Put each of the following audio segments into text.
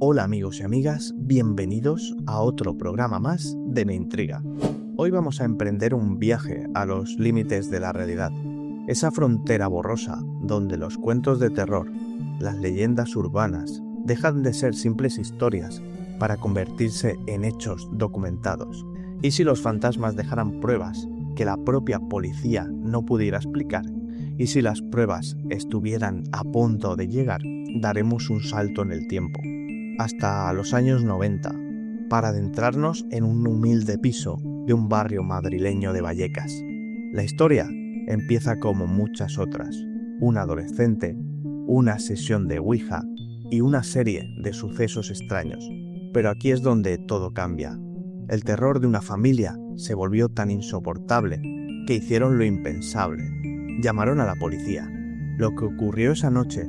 Hola amigos y amigas, bienvenidos a otro programa más de Me Intriga. Hoy vamos a emprender un viaje a los límites de la realidad, esa frontera borrosa donde los cuentos de terror, las leyendas urbanas, dejan de ser simples historias para convertirse en hechos documentados. ¿Y si los fantasmas dejaran pruebas que la propia policía no pudiera explicar? ¿Y si las pruebas estuvieran a punto de llegar? Daremos un salto en el tiempo, hasta los años 90, para adentrarnos en un humilde piso de un barrio madrileño de Vallecas. La historia empieza como muchas otras: un adolescente, una sesión de Ouija y una serie de sucesos extraños. Pero aquí es donde todo cambia. El terror de una familia se volvió tan insoportable que hicieron lo impensable. Llamaron a la policía. Lo que ocurrió esa noche,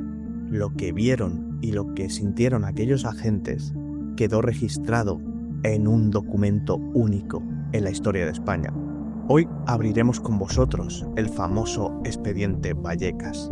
lo que vieron y lo que sintieron aquellos agentes, quedó registrado en un documento único en la historia de España. Hoy abriremos con vosotros el famoso expediente Vallecas,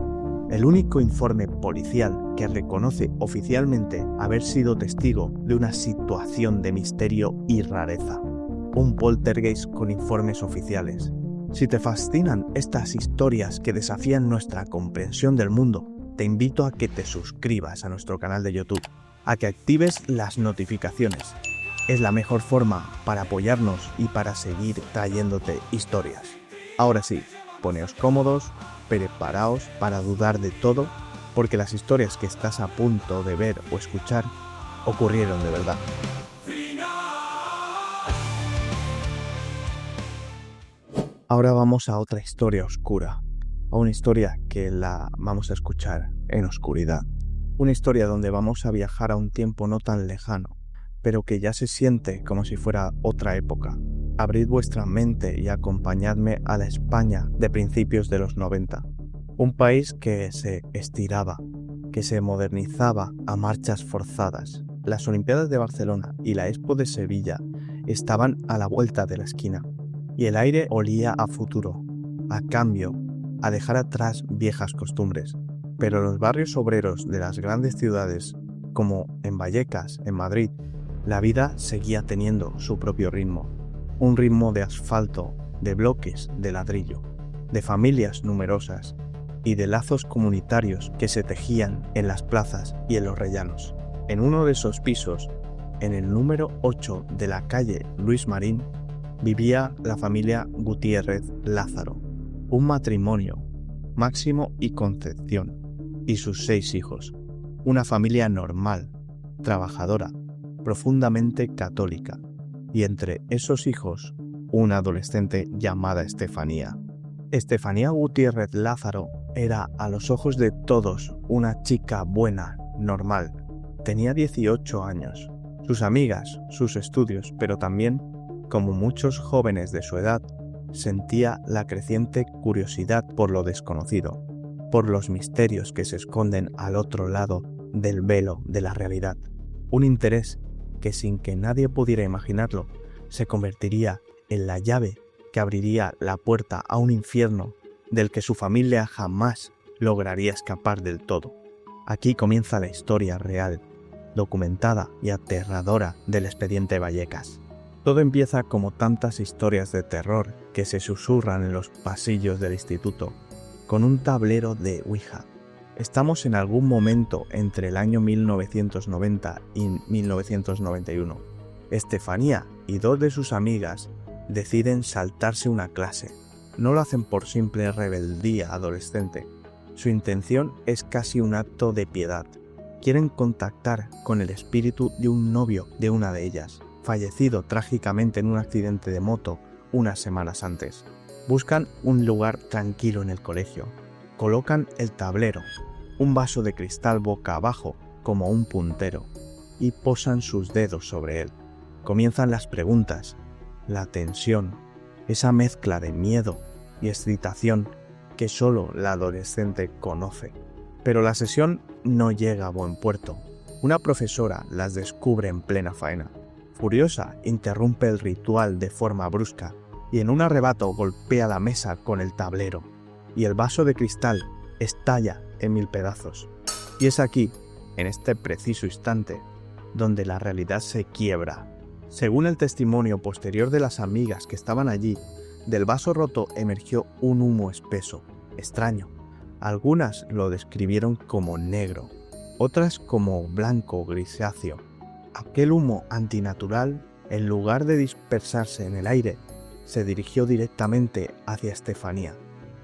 el único informe policial que reconoce oficialmente haber sido testigo de una situación de misterio y rareza, un poltergeist con informes oficiales. Si te fascinan estas historias que desafían nuestra comprensión del mundo, te invito a que te suscribas a nuestro canal de YouTube, a que actives las notificaciones. Es la mejor forma para apoyarnos y para seguir trayéndote historias. Ahora sí, poneos cómodos, preparaos para dudar de todo, porque las historias que estás a punto de ver o escuchar ocurrieron de verdad. Ahora vamos a otra historia oscura, a una historia que la vamos a escuchar en oscuridad. Una historia donde vamos a viajar a un tiempo no tan lejano, pero que ya se siente como si fuera otra época. Abrid vuestra mente y acompañadme a la España de principios de los 90. Un país que se estiraba, que se modernizaba a marchas forzadas. Las Olimpiadas de Barcelona y la Expo de Sevilla estaban a la vuelta de la esquina. Y el aire olía a futuro, a cambio, a dejar atrás viejas costumbres. Pero los barrios obreros de las grandes ciudades, como en Vallecas, en Madrid, la vida seguía teniendo su propio ritmo. Un ritmo de asfalto, de bloques de ladrillo, de familias numerosas y de lazos comunitarios que se tejían en las plazas y en los rellanos. En uno de esos pisos, en el número 8 de la calle Luis Marín, vivía la familia Gutiérrez Lázaro, un matrimonio, Máximo y Concepción, y sus 6 hijos. Una familia normal, trabajadora, profundamente católica, y entre esos hijos, una adolescente llamada Estefanía. Estefanía Gutiérrez Lázaro era, a los ojos de todos, una chica buena, normal. Tenía 18 años. Sus amigas, sus estudios, pero también, como muchos jóvenes de su edad, sentía la creciente curiosidad por lo desconocido, por los misterios que se esconden al otro lado del velo de la realidad. Un interés que, sin que nadie pudiera imaginarlo, se convertiría en la llave que abriría la puerta a un infierno del que su familia jamás lograría escapar del todo. Aquí comienza la historia real, documentada y aterradora del expediente Vallecas. Todo empieza como tantas historias de terror que se susurran en los pasillos del instituto, con un tablero de Ouija. Estamos en algún momento entre el año 1990 y 1991. Estefanía y 2 de sus amigas deciden saltarse una clase. No lo hacen por simple rebeldía adolescente. Su intención es casi un acto de piedad. Quieren contactar con el espíritu de un novio de una de ellas, fallecido trágicamente en un accidente de moto unas semanas antes. Buscan un lugar tranquilo en el colegio. Colocan el tablero, un vaso de cristal boca abajo como un puntero, y posan sus dedos sobre él. Comienzan las preguntas, la tensión, esa mezcla de miedo y excitación que solo la adolescente conoce. Pero la sesión no llega a buen puerto. Una profesora las descubre en plena faena. Furiosa, interrumpe el ritual de forma brusca y en un arrebato golpea la mesa con el tablero, y el vaso de cristal estalla en 1000 pedazos. Y es aquí, en este preciso instante, donde la realidad se quiebra. Según el testimonio posterior de las amigas que estaban allí, del vaso roto emergió un humo espeso, extraño. Algunas lo describieron como negro, otras como blanco o grisáceo. Aquel humo antinatural, en lugar de dispersarse en el aire, se dirigió directamente hacia Estefanía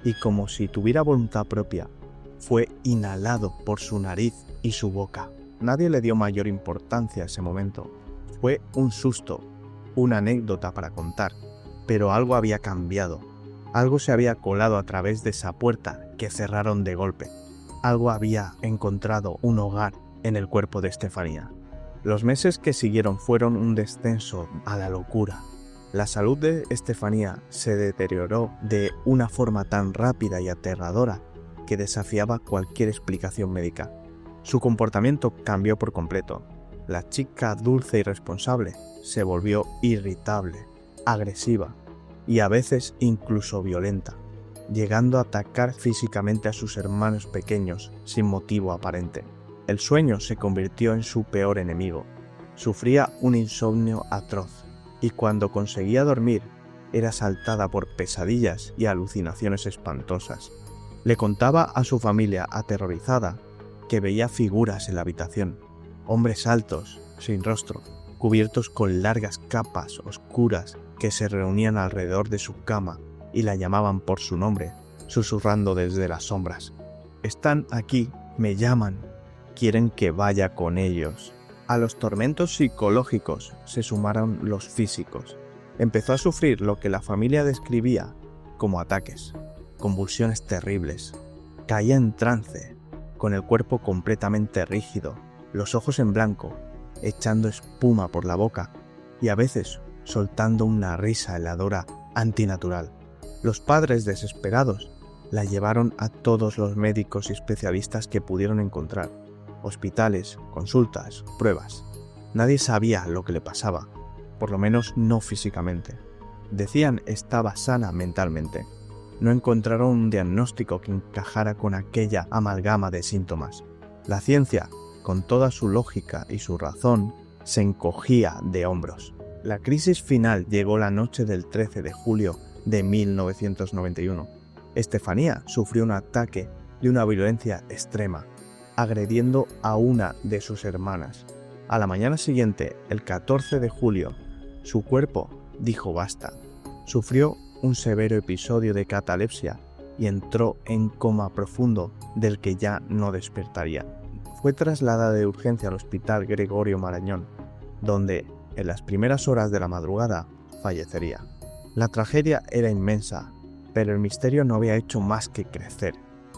y, como si tuviera voluntad propia, fue inhalado por su nariz y su boca. Nadie le dio mayor importancia a ese momento. Fue un susto, una anécdota para contar, pero algo había cambiado. Algo se había colado a través de esa puerta que cerraron de golpe. Algo había encontrado un hogar en el cuerpo de Estefanía. Los meses que siguieron fueron un descenso a la locura. La salud de Estefanía se deterioró de una forma tan rápida y aterradora que desafiaba cualquier explicación médica. Su comportamiento cambió por completo. La chica dulce y responsable se volvió irritable, agresiva y a veces incluso violenta, llegando a atacar físicamente a sus hermanos pequeños sin motivo aparente. El sueño se convirtió en su peor enemigo. Sufría un insomnio atroz y cuando conseguía dormir era asaltada por pesadillas y alucinaciones espantosas. Le contaba a su familia aterrorizada que veía figuras en la habitación, hombres altos, sin rostro, cubiertos con largas capas oscuras que se reunían alrededor de su cama y la llamaban por su nombre, susurrando desde las sombras. «Están aquí, me llaman, quieren que vaya con ellos». A los tormentos psicológicos se sumaron los físicos. Empezó a sufrir lo que la familia describía como ataques, convulsiones terribles. Caía en trance, con el cuerpo completamente rígido, los ojos en blanco, echando espuma por la boca y a veces soltando una risa heladora antinatural. Los padres, desesperados, la llevaron a todos los médicos y especialistas que pudieron encontrar. Hospitales, consultas, pruebas. Nadie sabía lo que le pasaba, por lo menos no físicamente. Decían estaba sana mentalmente. No encontraron un diagnóstico que encajara con aquella amalgama de síntomas. La ciencia, con toda su lógica y su razón, se encogía de hombros. La crisis final llegó la noche del 13 de julio de 1991. Estefanía sufrió un ataque de una violencia extrema, agrediendo a una de sus hermanas. A la mañana siguiente, el 14 de julio, su cuerpo dijo basta. Sufrió un severo episodio de catalepsia y entró en coma profundo del que ya no despertaría. Fue trasladada de urgencia al Hospital Gregorio Marañón, donde, en las primeras horas de la madrugada, fallecería. La tragedia era inmensa, pero el misterio no había hecho más que crecer.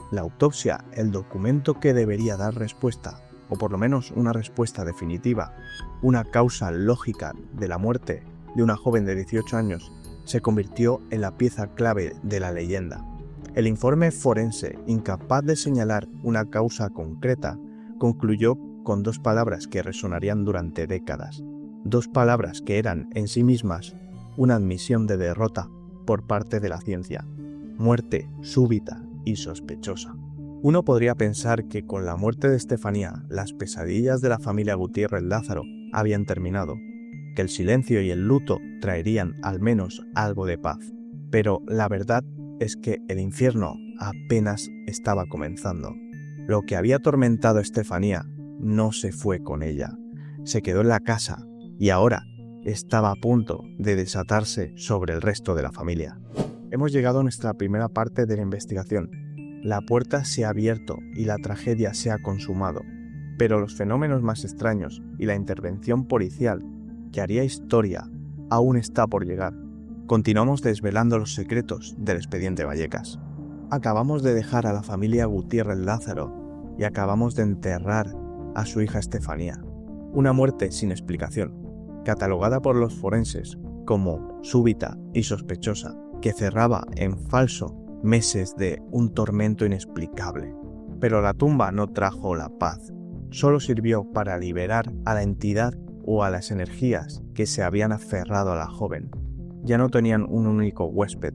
La autopsia, el documento que debería dar respuesta, o por lo menos una respuesta definitiva, una causa lógica de la muerte de una joven de 18 años, se convirtió en la pieza clave de la leyenda. El informe forense, incapaz de señalar una causa concreta, concluyó con dos palabras que resonarían durante décadas. Dos palabras que eran en sí mismas una admisión de derrota por parte de la ciencia: muerte súbita y sospechosa. Uno podría pensar que con la muerte de Estefanía, las pesadillas de la familia Gutiérrez Lázaro habían terminado, que el silencio y el luto traerían al menos algo de paz. Pero la verdad es que el infierno apenas estaba comenzando. Lo que había atormentado a Estefanía no se fue con ella, se quedó en la casa y ahora estaba a punto de desatarse sobre el resto de la familia. Hemos llegado a nuestra primera parte de la investigación. La puerta se ha abierto y la tragedia se ha consumado, pero los fenómenos más extraños y la intervención policial que haría historia aún está por llegar. Continuamos desvelando los secretos del expediente Vallecas. Acabamos de dejar a la familia Gutiérrez Lázaro y acabamos de enterrar a su hija Estefanía. Una muerte sin explicación, catalogada por los forenses como súbita y sospechosa, que cerraba en falso meses de un tormento inexplicable. Pero la tumba no trajo la paz, solo sirvió para liberar a la entidad o a las energías que se habían aferrado a la joven. Ya no tenían un único huésped,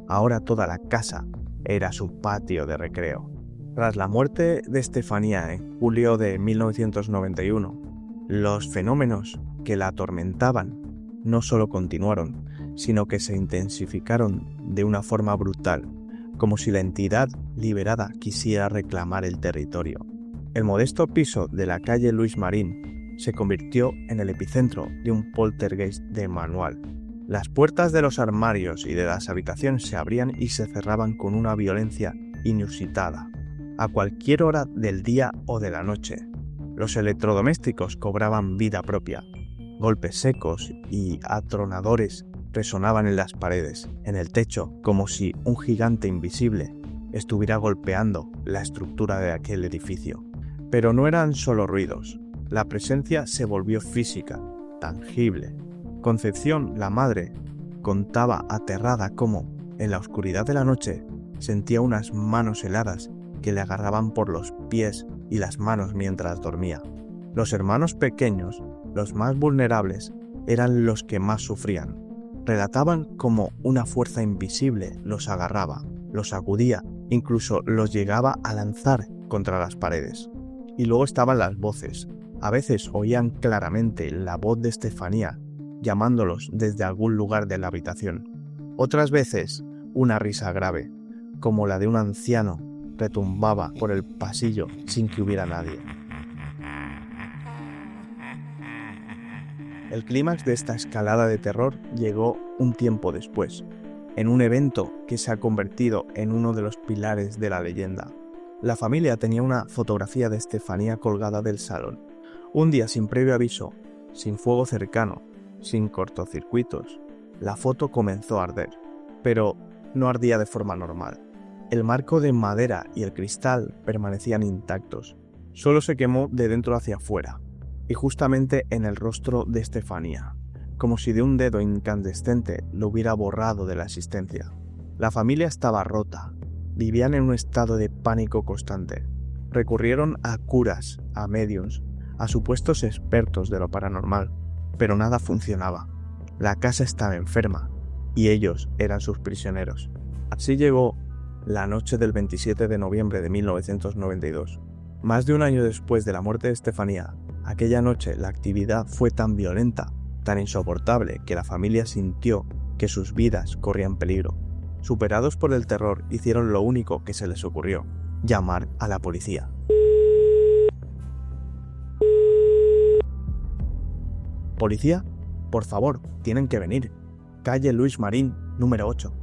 ahora toda la casa era su patio de recreo. Tras la muerte de Estefanía en julio de 1991, Los fenómenos que la atormentaban no solo continuaron, sino que se intensificaron de una forma brutal, como si la entidad liberada quisiera reclamar el territorio. El modesto piso de la calle Luis Marín se convirtió en el epicentro de un poltergeist de manual. Las puertas de los armarios y de las habitaciones se abrían y se cerraban con una violencia inusitada, a cualquier hora del día o de la noche. Los electrodomésticos cobraban vida propia. Golpes secos y atronadores resonaban en las paredes, en el techo, como si un gigante invisible estuviera golpeando la estructura de aquel edificio. Pero no eran solo ruidos. La presencia se volvió física, tangible. Concepción, la madre, contaba aterrada cómo, en la oscuridad de la noche, sentía unas manos heladas que le agarraban por los pies y las manos mientras dormía. Los hermanos pequeños, los más vulnerables, eran los que más sufrían. Relataban cómo una fuerza invisible los agarraba, los sacudía, incluso los llegaba a lanzar contra las paredes. Y luego estaban las voces. A veces oían claramente la voz de Estefanía llamándolos desde algún lugar de la habitación. Otras veces, una risa grave, como la de un anciano, retumbaba por el pasillo sin que hubiera nadie. El clímax de esta escalada de terror llegó un tiempo después, en un evento que se ha convertido en uno de los pilares de la leyenda. La familia tenía una fotografía de Estefanía colgada del salón. Un día, sin previo aviso, sin fuego cercano, sin cortocircuitos, la foto comenzó a arder, pero no ardía de forma normal. El marco de madera y el cristal permanecían intactos, solo se quemó de dentro hacia afuera, y justamente en el rostro de Estefanía, como si de un dedo incandescente lo hubiera borrado de la existencia. La familia estaba rota, vivían en un estado de pánico constante. Recurrieron a curas, a médiums, a supuestos expertos de lo paranormal, pero nada funcionaba. La casa estaba enferma, y ellos eran sus prisioneros. Así llegó la noche del 27 de noviembre de 1992. Más de un año después de la muerte de Estefanía, aquella noche la actividad fue tan violenta, tan insoportable, que la familia sintió que sus vidas corrían peligro. Superados por el terror, hicieron lo único que se les ocurrió: llamar a la policía. ¿Policía? Por favor, tienen que venir. Calle Luis Marín, número 8.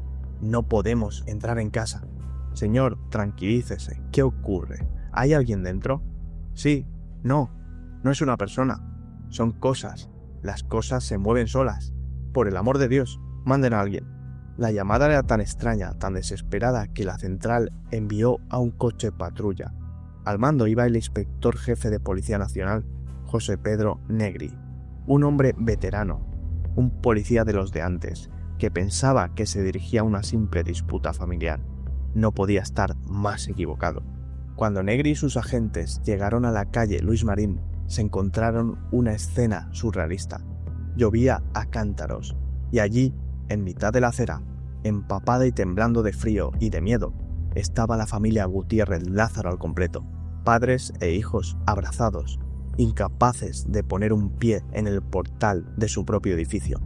No podemos entrar en casa. Señor, tranquilícese. ¿Qué ocurre? ¿Hay alguien dentro? Sí. No. No es una persona. Son cosas. Las cosas se mueven solas. Por el amor de Dios, manden a alguien. La llamada era tan extraña, tan desesperada, que la central envió a un coche patrulla. Al mando iba el inspector jefe de Policía Nacional, José Pedro Negri. Un hombre veterano, un policía de los de antes, que pensaba que se dirigía a una simple disputa familiar. No podía estar más equivocado. Cuando Negri y sus agentes llegaron a la calle Luis Marín, se encontraron una escena surrealista. Llovía a cántaros, y allí, en mitad de la acera, empapada y temblando de frío y de miedo, estaba la familia Gutiérrez Lázaro al completo, padres e hijos abrazados, incapaces de poner un pie en el portal de su propio edificio.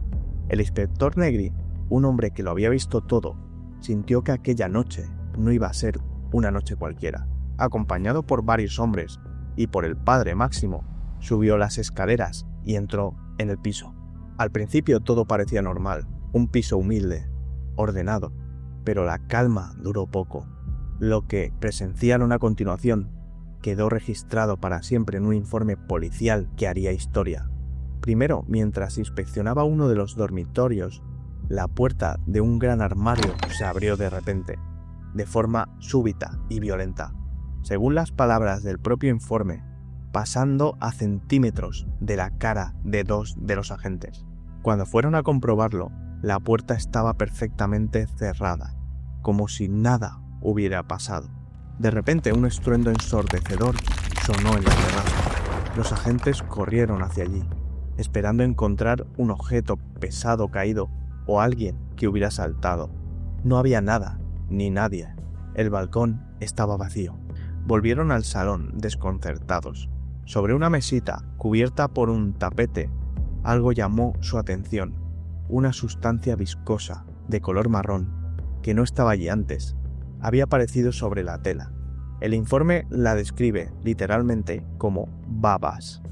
El inspector Negri, un hombre que lo había visto todo, sintió que aquella noche no iba a ser una noche cualquiera. Acompañado por varios hombres y por el padre Máximo, subió las escaleras y entró en el piso. Al principio todo parecía normal, un piso humilde, ordenado, pero la calma duró poco. Lo que presenciaron a continuación quedó registrado para siempre en un informe policial que haría historia. Primero, mientras inspeccionaba uno de los dormitorios, la puerta de un gran armario se abrió de repente, de forma súbita y violenta. Según las palabras del propio informe, pasando a centímetros de la cara de dos de los agentes. Cuando fueron a comprobarlo, la puerta estaba perfectamente cerrada, como si nada hubiera pasado. De repente, un estruendo ensordecedor sonó en la terraza. Los agentes corrieron hacia allí, esperando encontrar un objeto pesado caído o alguien que hubiera saltado. No había nada, ni nadie. El balcón estaba vacío. Volvieron al salón desconcertados. Sobre una mesita cubierta por un tapete, algo llamó su atención, una sustancia viscosa, de color marrón, que no estaba allí antes. Había aparecido sobre la tela. El informe la describe literalmente como babas.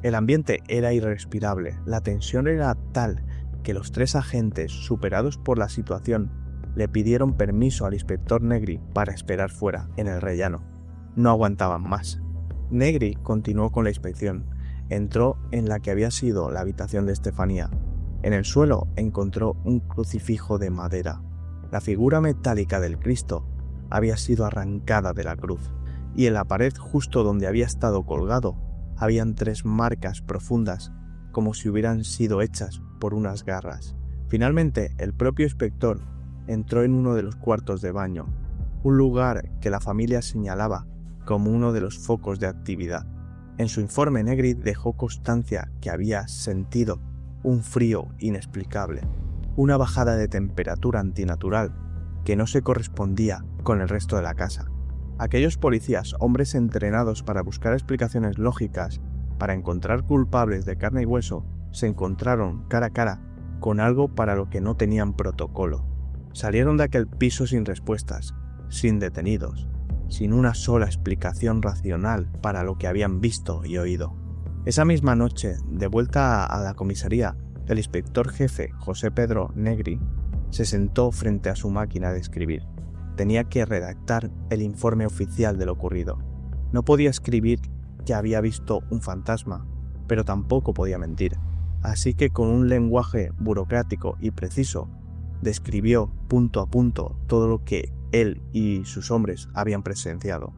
El ambiente era irrespirable, la tensión era tal que los 3 agentes, superados por la situación, le pidieron permiso al inspector Negri para esperar fuera, en el rellano. No aguantaban más. Negri continuó con la inspección. Entró en la que había sido la habitación de Estefanía. En el suelo encontró un crucifijo de madera. La figura metálica del Cristo había sido arrancada de la cruz, y en la pared justo donde había estado colgado habían 3 marcas profundas, como si hubieran sido hechas por unas garras. Finalmente, el propio inspector entró en uno de los cuartos de baño, un lugar que la familia señalaba como uno de los focos de actividad. En su informe, Negri dejó constancia que había sentido un frío inexplicable, una bajada de temperatura antinatural que no se correspondía con el resto de la casa. Aquellos policías, hombres entrenados para buscar explicaciones lógicas, para encontrar culpables de carne y hueso, se encontraron cara a cara con algo para lo que no tenían protocolo. Salieron de aquel piso sin respuestas, sin detenidos, sin una sola explicación racional para lo que habían visto y oído. Esa misma noche, de vuelta a la comisaría, el inspector jefe, José Pedro Negri, se sentó frente a su máquina de escribir. Tenía que redactar el informe oficial de lo ocurrido. No podía escribir que había visto un fantasma, pero tampoco podía mentir. Así que con un lenguaje burocrático y preciso, describió punto a punto todo lo que él y sus hombres habían presenciado,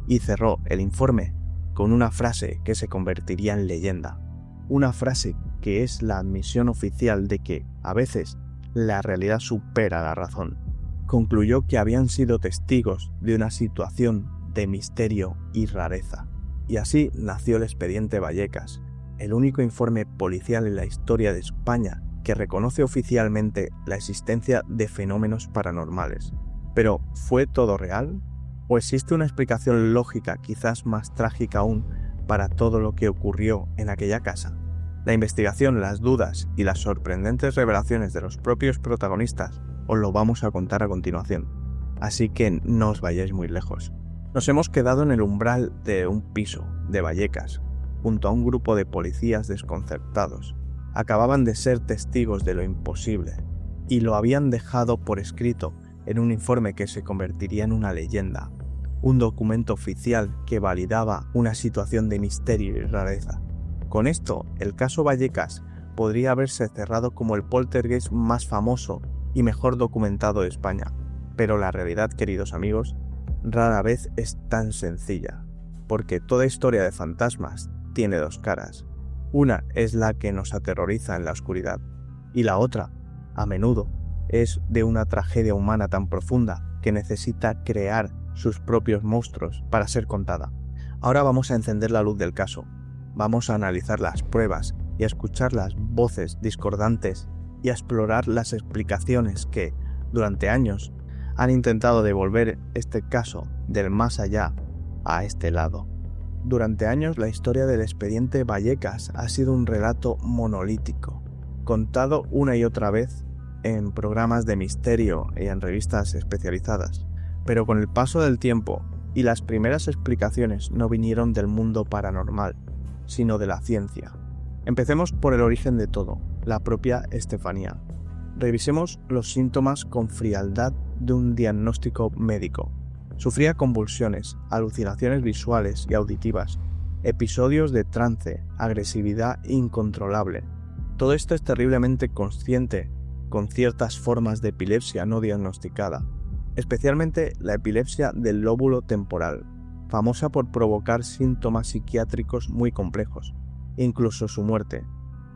y cerró el informe con una frase que se convertiría en leyenda. Una frase que es la admisión oficial de que, a veces, la realidad supera la razón. Concluyó que habían sido testigos de una situación de misterio y rareza. Y así nació el expediente Vallecas, el único informe policial en la historia de España que reconoce oficialmente la existencia de fenómenos paranormales. Pero, ¿fue todo real? ¿O existe una explicación lógica, quizás más trágica aún, para todo lo que ocurrió en aquella casa? La investigación, las dudas y las sorprendentes revelaciones de los propios protagonistas os lo vamos a contar a continuación. Así que no os vayáis muy lejos. Nos hemos quedado en el umbral de un piso de Vallecas, junto a un grupo de policías desconcertados. Acababan de ser testigos de lo imposible, y lo habían dejado por escrito en un informe que se convertiría en una leyenda, un documento oficial que validaba una situación de misterio y rareza. Con esto, el caso Vallecas podría haberse cerrado como el poltergeist más famoso y mejor documentado de España. Pero la realidad, queridos amigos, rara vez es tan sencilla, porque toda historia de fantasmas tiene 2 caras. Una es la que nos aterroriza en la oscuridad, y la otra, a menudo, es de una tragedia humana tan profunda que necesita crear sus propios monstruos para ser contada. Ahora vamos a encender la luz del caso. Vamos a analizar las pruebas y a escuchar las voces discordantes y a explorar las explicaciones que, durante años, han intentado devolver este caso del más allá a este lado. Durante años, la historia del expediente Vallecas ha sido un relato monolítico, contado una y otra vez en programas de misterio y en revistas especializadas. Pero con el paso del tiempo y las primeras explicaciones no vinieron del mundo paranormal, sino de la ciencia. Empecemos por el origen de todo, la propia Estefanía. Revisemos los síntomas con frialdad de un diagnóstico médico. Sufría convulsiones, alucinaciones visuales y auditivas, episodios de trance, agresividad incontrolable. Todo esto es terriblemente consciente, con ciertas formas de epilepsia no diagnosticada, especialmente la epilepsia del lóbulo temporal, famosa por provocar síntomas psiquiátricos muy complejos, incluso su muerte.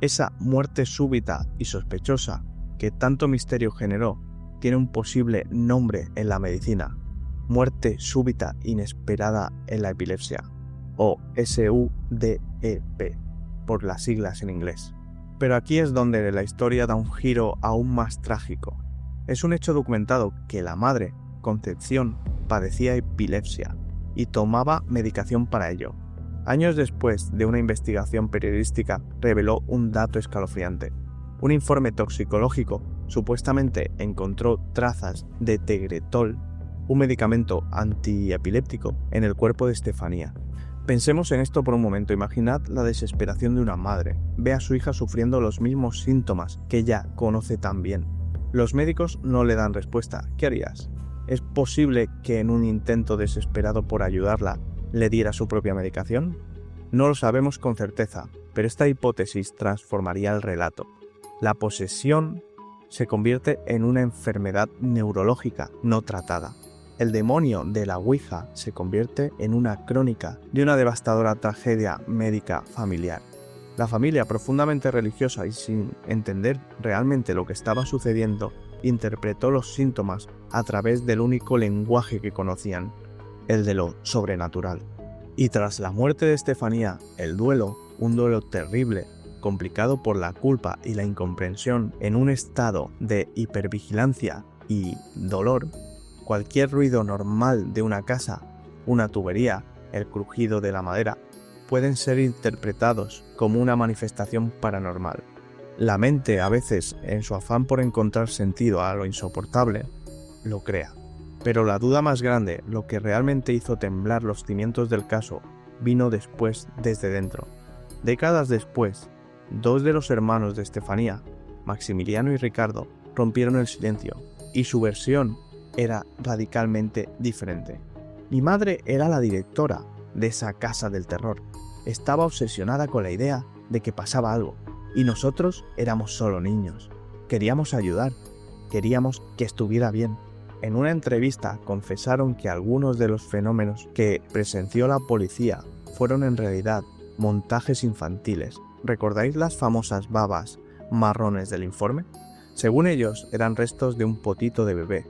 Esa muerte súbita y sospechosa que tanto misterio generó tiene un posible nombre en la medicina: muerte súbita inesperada en la epilepsia, o SUDEP, por las siglas en inglés. Pero aquí es donde la historia da un giro aún más trágico. Es un hecho documentado que la madre, Concepción, padecía epilepsia y tomaba medicación para ello. Años después de una investigación periodística reveló un dato escalofriante. Un informe toxicológico supuestamente encontró trazas de Tegretol, un medicamento antiepiléptico, en el cuerpo de Estefanía. Pensemos en esto por un momento. Imaginad la desesperación de una madre. Ve a su hija sufriendo los mismos síntomas que ella conoce tan bien. Los médicos no le dan respuesta. ¿Qué harías? ¿Es posible que en un intento desesperado por ayudarla le diera su propia medicación? No lo sabemos con certeza, pero esta hipótesis transformaría el relato. La posesión se convierte en una enfermedad neurológica no tratada. El demonio de la Ouija se convierte en una crónica de una devastadora tragedia médica familiar. La familia, profundamente religiosa y sin entender realmente lo que estaba sucediendo, interpretó los síntomas a través del único lenguaje que conocían, el de lo sobrenatural. Y tras la muerte de Estefanía, el duelo, un duelo terrible, complicado por la culpa y la incomprensión, en un estado de hipervigilancia y dolor, cualquier ruido normal de una casa, una tubería, el crujido de la madera, pueden ser interpretados como una manifestación paranormal. La mente, a veces, en su afán por encontrar sentido a lo insoportable, lo crea. Pero la duda más grande, lo que realmente hizo temblar los cimientos del caso, vino después desde dentro. Décadas después, dos de los hermanos de Estefanía, Maximiliano y Ricardo, rompieron el silencio, y su versión era radicalmente diferente. Mi madre era la directora de esa casa del terror. Estaba obsesionada con la idea de que pasaba algo, y nosotros éramos solo niños. Queríamos ayudar, queríamos que estuviera bien. En una entrevista confesaron que algunos de los fenómenos que presenció la policía fueron en realidad montajes infantiles. ¿Recordáis las famosas babas marrones del informe? Según ellos, eran restos de un potito de bebé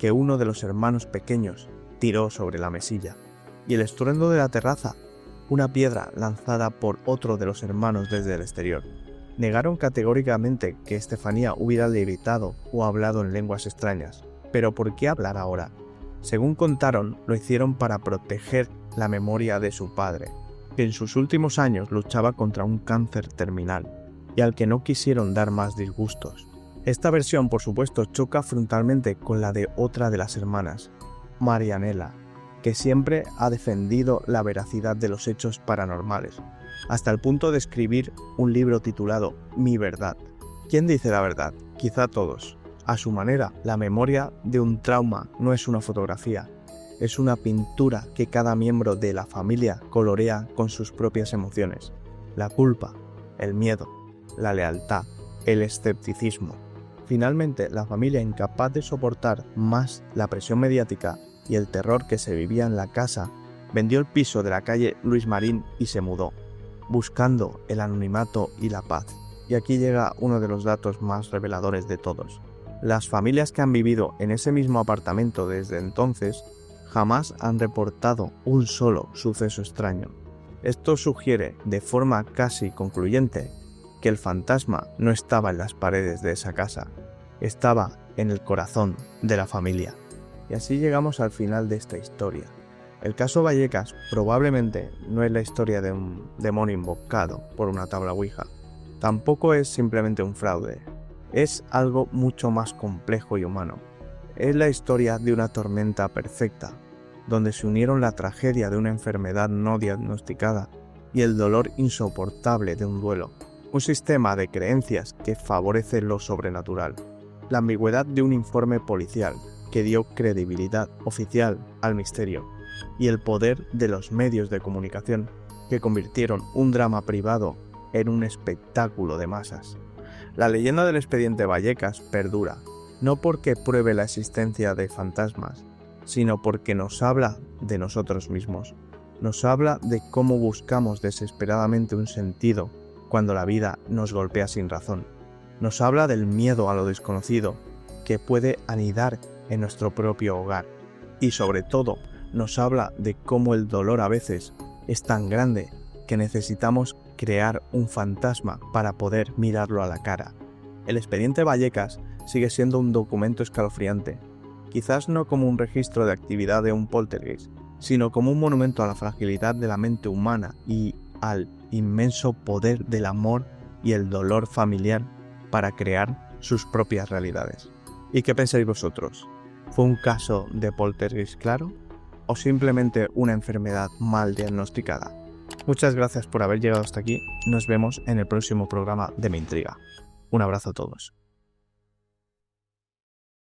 que uno de los hermanos pequeños tiró sobre la mesilla. Y el estruendo de la terraza, una piedra lanzada por otro de los hermanos desde el exterior. Negaron categóricamente que Estefanía hubiera levitado o hablado en lenguas extrañas. ¿Pero por qué hablar ahora? Según contaron, lo hicieron para proteger la memoria de su padre, que en sus últimos años luchaba contra un cáncer terminal, y al que no quisieron dar más disgustos. Esta versión, por supuesto, choca frontalmente con la de otra de las hermanas, Marianela, que siempre ha defendido la veracidad de los hechos paranormales, hasta el punto de escribir un libro titulado Mi verdad. ¿Quién dice la verdad? Quizá todos. A su manera, la memoria de un trauma no es una fotografía, es una pintura que cada miembro de la familia colorea con sus propias emociones. La culpa, el miedo, la lealtad, el escepticismo. Finalmente, la familia, incapaz de soportar más la presión mediática y el terror que se vivía en la casa, vendió el piso de la calle Luis Marín y se mudó, buscando el anonimato y la paz. Y aquí llega uno de los datos más reveladores de todos. Las familias que han vivido en ese mismo apartamento desde entonces jamás han reportado un solo suceso extraño. Esto sugiere, de forma casi concluyente, que el fantasma no estaba en las paredes de esa casa, estaba en el corazón de la familia. Y así llegamos al final de esta historia. El caso Vallecas probablemente no es la historia de un demonio invocado por una tabla Ouija. Tampoco es simplemente un fraude. Es algo mucho más complejo y humano. Es la historia de una tormenta perfecta, donde se unieron la tragedia de una enfermedad no diagnosticada y el dolor insoportable de un duelo. Un sistema de creencias que favorece lo sobrenatural. La ambigüedad de un informe policial que dio credibilidad oficial al misterio. Y el poder de los medios de comunicación que convirtieron un drama privado en un espectáculo de masas. La leyenda del expediente Vallecas perdura, no porque pruebe la existencia de fantasmas, sino porque nos habla de nosotros mismos. Nos habla de cómo buscamos desesperadamente un sentido cuando la vida nos golpea sin razón. Nos habla del miedo a lo desconocido que puede anidar en nuestro propio hogar. Y sobre todo, nos habla de cómo el dolor a veces es tan grande que necesitamos crear un fantasma para poder mirarlo a la cara. El expediente Vallecas sigue siendo un documento escalofriante, quizás no como un registro de actividad de un poltergeist, sino como un monumento a la fragilidad de la mente humana y al inmenso poder del amor y el dolor familiar para crear sus propias realidades. ¿Y qué pensáis vosotros? ¿Fue un caso de poltergeist claro o simplemente una enfermedad mal diagnosticada? Muchas gracias por haber llegado hasta aquí. Nos vemos en el próximo programa de Me Intriga. Un abrazo a todos.